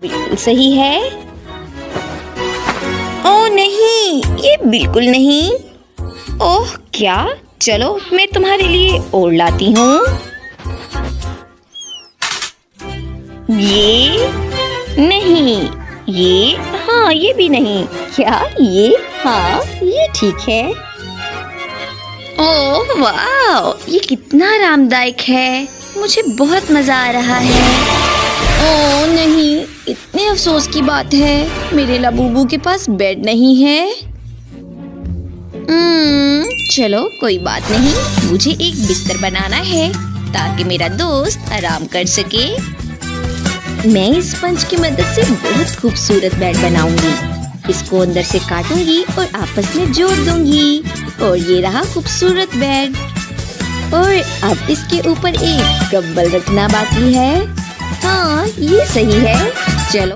बिल्कुल सही है। ओह नहीं, ये बिल्कुल नहीं। ओह क्या, चलो मैं तुम्हारे लिए और लाती हूँ। ये नहीं, ये हाँ, ये भी नहीं। क्या ये? हाँ, ये ठीक है। ओह वाह, ये कितना आरामदायक है। मुझे बहुत मजा आ रहा है। ओह नहीं, इतने अफसोस की बात है, मेरे लाबूबू के पास बेड नहीं है। चलो कोई बात नहीं, मुझे एक बिस्तर बनाना है ताकि मेरा दोस्त आराम कर सके। मैं इस स्पंज की मदद से बहुत खूबसूरत बेड बनाऊंगी। इसको अंदर से काटूंगी और आपस में जोड़ दूंगी और ये रहा खूबसूरत बेड। और अब इसके ऊपर एक कंबल रखना बाकी है। हाँ, ये सही है। चलो